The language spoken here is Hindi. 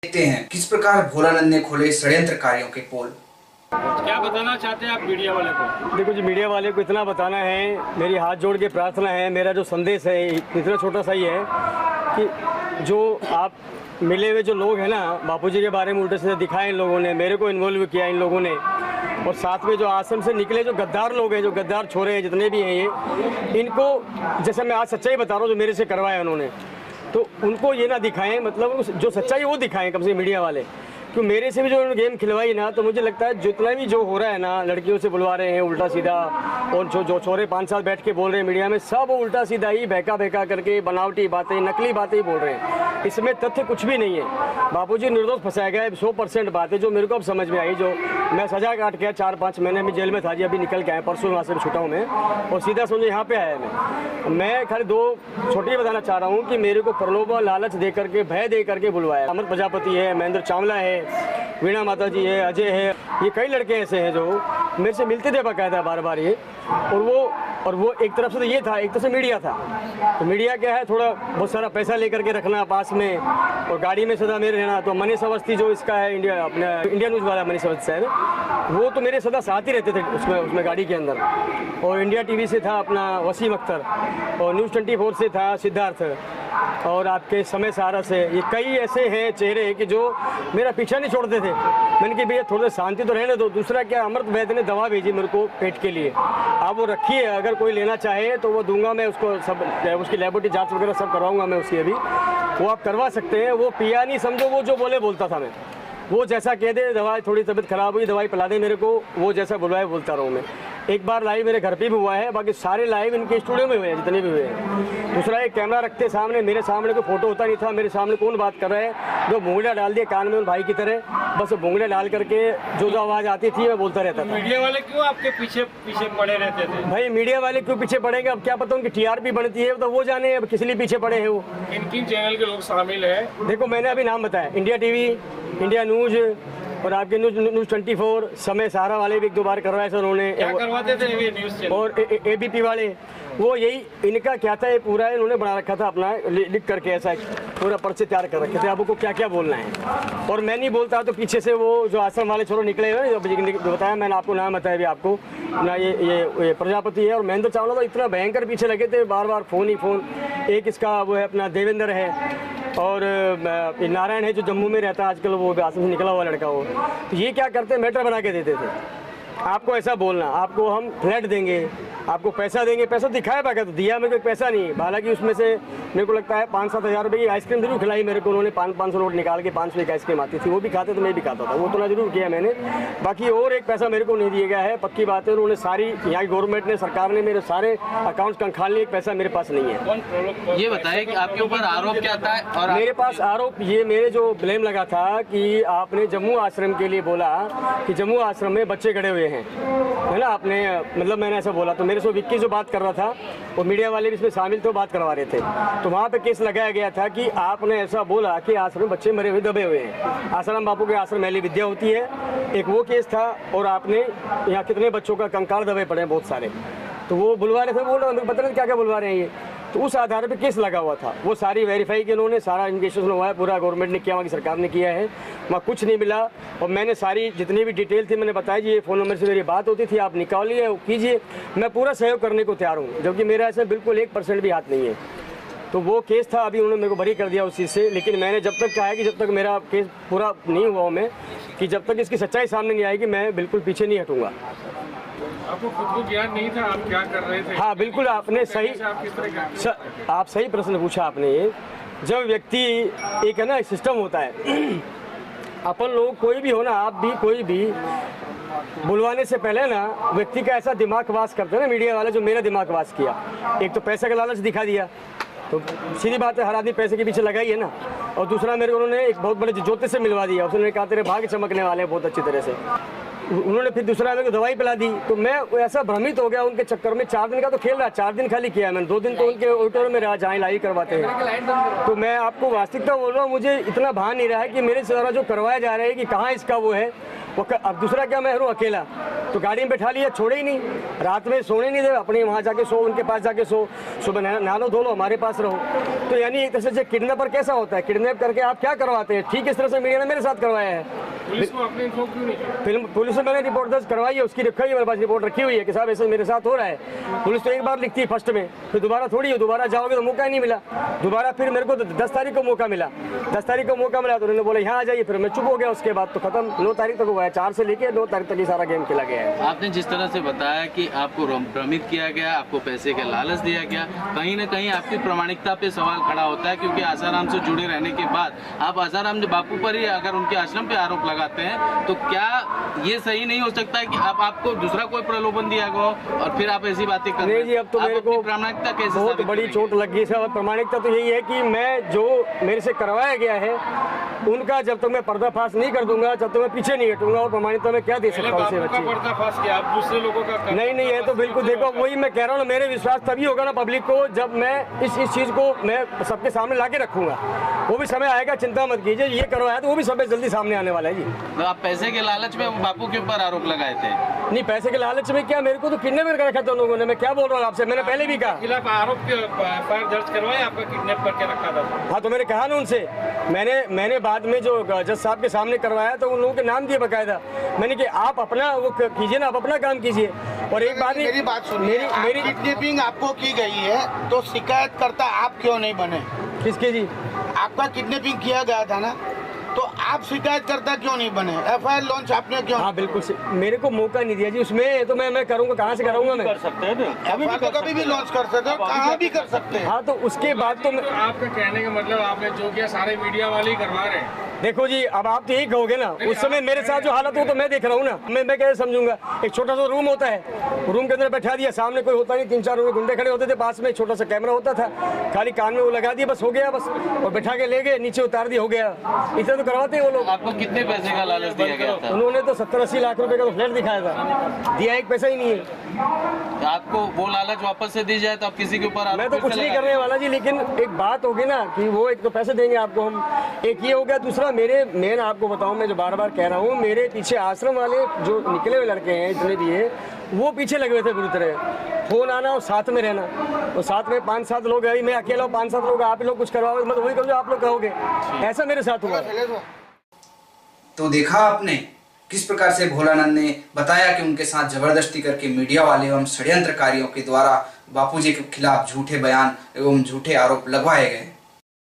देखते हैं किस प्रकार भोलानंद ने खोले षड्यंत्रकारियों के पोल। क्या बताना चाहते हैं आप मीडिया वाले को? देखो जी, मीडिया वाले को इतना बताना है, मेरी हाथ जोड़ के प्रार्थना है, मेरा जो संदेश है इतना छोटा सा ही है कि जो आप मिले हुए जो लोग हैं ना, बापूजी के बारे में उल्टे सीधे दिखाए इन लोगों ने, मेरे को इन्वॉल्व किया इन लोगों ने, और साथ में जो आश्रम से निकले जो गद्दार लोग हैं, जो गद्दार छोरे हैं, जितने भी हैं ये, इनको जैसे मैं आज सच्चाई बता रहा हूँ जो मेरे से करवाया उन्होंने, तो उनको ये ना दिखाएं, मतलब जो सच्चाई वो दिखाएं कम से कम मीडिया वाले। तो मेरे से भी जो उन्होंने गेम खिलवाई ना, तो मुझे लगता है जितना भी जो हो रहा है ना, लड़कियों से बुलवा रहे हैं उल्टा सीधा, और जो छोरे 5 साल बैठ के बोल रहे हैं मीडिया में, सब उल्टा सीधा ही बहका बहका करके बनावटी बातें, नकली बातें ही बोल रहे हैं। इसमें तथ्य कुछ भी नहीं है। बापूजी निर्दोष फंसाया गया है, 100% बातें जो मेरे को अब समझ में आई, जो मैं सजा काट के 4-5 महीने में जेल में था जी, अभी निकल के आया, परसों वहाँ से छुटा हूँ मैं, और सीधा समझो यहाँ पे आया मैं खाली 2 छोटी बताना चाह रहा हूँ कि मेरे को प्रलोभन लालच दे करके, भय दे करके बुलवाया। अमर प्रजापति है, महेंद्र चावला है, वीणा माता जी है, अजय है, ये कई लड़के ऐसे हैं जो मेरे से मिलते थे बाकायदा बार बार ये, और वो एक तरफ से तो ये था, एक तरफ से मीडिया था। तो मीडिया क्या है, थोड़ा बहुत सारा पैसा लेकर के रखना पास में, और गाड़ी में सदा मेरे रहना। तो मनीष अवस्थी जो इसका है, इंडिया न्यूज़ वाला मनीष अवस्थी साहब, वो तो मेरे सदा साथ ही रहते थे उसमें गाड़ी के अंदर। और इंडिया टीवी से था अपना वसीम अख्तर, और न्यूज़ 24 से था सिद्धार्थ, और आपके समय सारा से, ये कई ऐसे हैं चेहरे कि जो मेरा पीछा नहीं छोड़ते थे। मैंने कि भैया थोड़ा शांति तो रहने दो। दूसरा क्या, अमृत वैद्य ने दवा भेजी मेरे को पेट के लिए, आप वो रखिए, अगर कोई लेना चाहे तो वो दूंगा मैं उसको, सब उसकी लेबोरेटरी जांच वगैरह सब करवाऊंगा मैं उसकी, अभी वो आप करवा सकते हैं। वो पिया नहीं, समझो वो जो बोले बोलता था मैं, वो जैसा कह दे, दवाई थोड़ी तबीयत खराब हुई, दवाई पिला दे मेरे को, वो जैसा बुलवाए बोलता रहूँ मैं। एक बार लाइव मेरे घर पे भी हुआ है, बाकी सारे लाइव इनके स्टूडियो में हुए हैं जितने भी हुए हैं। दूसरा एक कैमरा रखते सामने, मेरे सामने कोई फोटो होता नहीं था, मेरे सामने कौन बात कर रहा है, जो भूंगड़ा डाल दिए कान में भाई की तरह, बस भूंगड़ा डाल करके जो आवाज़ आती थी मैं बोलता रहता था। मीडिया वाले क्यों आपके पीछे पड़े रहते थे? भाई मीडिया वाले क्यों पीछे पड़ेंगे, अब क्या पता उनकी TRP बनती है, तो वो जाने अब किस लिए पीछे पड़े हैं वो। किन चैनल के लोग शामिल हैं? देखो मैंने अभी नाम बताया, इंडिया टीवी, इंडिया न्यूज़, और आपके न्यूज़ 24, समय सहारा वाले भी 1-2 बार करवाए सर उन्होंने। क्या करवाते थे ये न्यूज़ चैनल? और ABP वाले, वो यही इनका क्या था, ये पूरा इन्होंने बना रखा था अपना, लिख करके ऐसा पूरा पर्चे तैयार कर रखे थे, आपको क्या क्या बोलना है। और मैं नहीं बोलता तो पीछे से वो जो आश्रम वाले छोरो निकले हुए, जो बताया मैंने आपको, नाम बताया भी आपको ना, ये प्रजापति है और महेंद्र चावला, तो इतना भयंकर पीछे लगे थे, बार बार फ़ोन ही फ़ोन। एक इसका वो है अपना देवेंद्र है, और नारायण है जो जम्मू में रहता है आजकल, वो आश्रम से निकला हुआ लड़का वो। तो ये क्या करते, मैटर बना के देते थे, आपको ऐसा बोलना, आपको हम फ्लैट देंगे, आपको पैसा देंगे। पैसा दिखाया बाका तो दिया, मेरे को पैसा नहीं। हालांकि उसमें से मेरे को लगता है 5-7 हज़ार रुपये की आइसक्रीम जरूर खिलाई मेरे को उन्होंने, 500 नोट निकाल के 5 रुपये की आइसक्रीम आती थी, वो भी खाते तो मैं भी खाता था, वो तो ना जरूर किया मैंने। बाकी और एक पैसा मेरे को नहीं दिया गया है, पक्की बात है। उन्होंने सारी यहाँ की गवर्नमेंट ने, सरकार ने मेरे सारे अकाउंट्स कंखाल लिए, एक पैसा मेरे पास नहीं है। ये बताए कि आपके ऊपर आरोप क्या था? और मेरे पास आरोप ये, मेरे जो ब्लेम लगा था कि आपने जम्मू आश्रम के लिए बोला कि जम्मू आश्रम में बच्चे गड़े हुए हैं, है ना, आपने, मतलब मैंने ऐसा बोला। तो मेरे से विक्की जो बात कर रहा था, वो मीडिया वाले भी इसमें शामिल थे, बात करवा रहे थे, तो वहाँ पे केस लगाया गया था कि आपने ऐसा बोला कि आश्रम में बच्चे मरे हुए, दबे हुए हैं। आसाराम बापू के आश्रम में विद्या होती है, एक वो केस था, और आपने यहाँ कितने बच्चों का कंकाल दबे पड़े हैं बहुत सारे, तो वो बुलवा रहे थे, बोल रहे हैं पता नहीं क्या क्या बुलवा रहे हैं ये। तो उस आधार पे केस लगा हुआ था, वो सारी वेरीफाई की उन्होंने, सारा इन्वेस्टिगेशन हुआ है, पूरा गवर्नमेंट ने किया, वहाँ की सरकार ने किया है, वहाँ कुछ नहीं मिला। और मैंने सारी जितनी भी डिटेल थी मैंने बताया जी, ये फ़ोन नंबर से मेरी बात होती थी, आप निकालिए कीजिए, मैं पूरा सहयोग करने को तैयार हूँ, जबकि मेरा ऐसा बिल्कुल 1% भी हाथ नहीं है। तो वो केस था, अभी उन्होंने मेरे को बरी कर दिया उस चीज़ से, लेकिन मैंने जब तक कहा है कि जब तक मेरा केस पूरा नहीं हुआ, मैं कि जब तक इसकी सच्चाई सामने नहीं आएगी मैं बिल्कुल पीछे नहीं हटूँगा। आपको खुद को ज्ञान नहीं था आप क्या कर रहे थे? हाँ बिल्कुल, आपने सही, आप सही प्रश्न पूछा आपने। ये जब व्यक्ति, एक है ना सिस्टम होता है, अपन लोग कोई भी हो ना, आप भी कोई भी, बुलवाने से पहले ना व्यक्ति का ऐसा दिमाग वास करते हैं ना मीडिया वाले, जो मेरा दिमाग वास किया। एक तो पैसे का लालच दिखा दिया, तो सीधी बात है, हर आदमी पैसे के पीछे लगा ही है ना। और दूसरा मेरे को उन्होंने एक बहुत बड़े ज्योतिष से मिलवा दिया, उसने कहा तेरे भाग्य चमकने वाले हैं बहुत अच्छी तरह से। उन्होंने फिर दूसरा मेरे को दवाई पिला दी, तो मैं ऐसा भ्रमित हो गया उनके चक्कर में। 4 दिन का तो खेल रहा, 4 दिन खाली किया मैंने, 2 दिन तो उनके ऑडिटोरियम में रहा जहाँ इलाज करवाते हैं। तो मैं आपको वास्तविकता बोल रहा हूँ, मुझे इतना भान नहीं रहा है कि मेरे द्वारा जो करवाया जा रहा है कि कहाँ इसका वो है। अब दूसरा क्या, मैं हूँ अकेला, तो गाड़ी में बैठा लिया, छोड़े ही नहीं, रात में सोने नहीं दे, अपने वहाँ जाके सो, उनके पास जाके सो, सुबह नहा लो धो लो, हमारे पास रहो। तो यानी एक तरह से किडनैपर कैसा होता है, किडनैप करके आप क्या करवाते हैं, ठीक इस तरह से मीडिया ने मेरे साथ करवाया है। पुलिस को अपने इन्फॉर्म क्यों नहीं किया? फिल्म पुलिस में मैंने रिपोर्ट दर्ज करवाई है, उसकी रखी है मेरे पास, रिपोर्ट रखी हुई है कि साहब ऐसे मेरे साथ हो रहा है। पुलिस तो एक बार लिखती है फर्स्ट में, फिर दोबारा थोड़ी है, दोबारा जाओगे तो मौका ही नहीं मिला। दोबारा फिर मेरे को 10 तारीख को मौका मिला, 10 तारीख को मौका मिला तो उन्होंने बोला यहाँ आ जाइए, फिर मैं चुप हो गया। उसके बाद तो खत्म, 9 तारीख तक हुआ है, 4 से लेके 9 तारीख तक ये सारा गेम खेला गया है। आपने जिस तरह से बताया कि आपको भ्रमित किया गया, आपको पैसे का लालच दिया गया, कहीं ना कहीं आपकी प्रामाणिकता पे सवाल खड़ा होता है, क्योंकि आसाराम से जुड़े रहने के बाद आप आसाराम बापू पर ही अगर उनके आश्रम पे आरोप लगाते हैं, तो क्या ये सही नहीं हो सकता है कि आपको दूसरा कोई प्रलोभन दिया गया और फिर आप ऐसी बातें कर रहे हैं? नहीं जी, अब तो मेरे को प्रामाणिकता कैसे बहुत बड़ी चोट लग गई सर। प्रामाणिकता तो यही है कि मैं जो मेरे से करवाया गया है उनका जब तक मैं पर्दाफाश नहीं कर दूंगा, जब तक मैं पीछे नहीं हटूंगा, और प्रमाणिकता में क्या दे सकता हूँ उसे बच्चे। पर्दाफाश किया, आप दूसरे लोगों का नहीं नहीं, है तो बिल्कुल, देखो वही मैं कह रहा हूँ, मेरे विश्वास तभी होगा ना पब्लिक को जब मैं इस चीज़ को मैं सबके सामने ला के रखूंगा। वो भी समय आएगा, चिंता मत कीजिए, ये करवाया तो वो भी समय जल्दी सामने आने वाला है जी। तो आप पैसे के लालच में बापू के ऊपर आरोप लगाए थे? नहीं, पैसे के लालच में क्या, मेरे को तो किडनैप कर रखा था लोगों ने, मैं क्या बोल रहा हूँ आपसे, मैंने पहले भी कहा। खिलाफ आरोप दर्ज करवाए, आपका किडनैप करके रखा था। हाँ, तो मैंने कहा ना उनसे, मैंने बाद में जो जज साहब के सामने करवाया तो उन लोगों के नाम दिए बकायदा। मैंने कि आप अपना वो कीजिए ना, आप अपना काम कीजिए। और एक बात मेरी बात सुनिए, मेरी किडनैपिंग आपको की गई है तो शिकायतकर्ता आप क्यों नहीं बने? किसके जी? आपका किडनैपिंग किया गया था ना, तो आप शिकायतकर्ता क्यों नहीं बने? FIR लॉन्च आपने क्यों? हाँ बिल्कुल, मेरे को मौका नहीं दिया जी उसमें, तो मैं करूँगा, कहाँ से कराऊंगा मैं? कर सकते हैं FIR तो कभी भी लॉन्च कर सकते हो, कहाँ भी कर सकते हैं। हाँ, तो उसके बाद तो आपका कहने का मतलब आपने जो किया सारे मीडिया वाले ही करवा रहे हैं। देखो जी, अब आप तो यही कहोगे ना, उस समय मेरे साथ जो हालत हो तो मैं देख रहा हूँ ना, मैं कैसे समझूंगा। एक छोटा सा रूम होता है, रूम के अंदर बैठा दिया, सामने कोई होता नहीं, 3-4 गुंडे खड़े होते थे, पास में छोटा सा कैमरा होता था, खाली कान में वो लगा दिया, बस हो गया, बस, और बैठा के ले गए, नीचे उतार दिया, हो गया। इसे तो करवाते हैं वो लोग। आपको कितने पैसे का लालच दिया गया था? उन्होंने तो 70-80 लाख रुपए का तो फ्लैट दिखाया था, दिया एक पैसा ही नहीं है। तो आपको वो लालच वापस से दी जाए तो आप किसी के ऊपर मैं तो कुछ नहीं करने वाला जी, लेकिन एक बात होगी ना कि वो एक तो पैसे देंगे आपको हम, एक ये हो गया। दूसरा, मैं आपको बताऊं, मैं जो बार-बार कह रहा हूं, मेरे पीछे आश्रम वाले जो निकले हुए लड़के हैं जितने भी है, वो पीछे लगे हुए थे बुरी तरह। फोन आना और साथ में रहना, और साथ में 5-7 लोग है, मैं अकेला हूँ, 5-7 लोग, आप लोग कुछ करवाओगे मतलब वही करो जो आप लोग कहोगे, ऐसा मेरे साथ हुआ। तो देखा आपने किस प्रकार से भोलानंद ने बताया कि उनके साथ जबरदस्ती करके मीडिया वाले एवं षड्यंत्रकारियों के द्वारा बापूजी के खिलाफ झूठे बयान एवं झूठे आरोप लगवाए गए।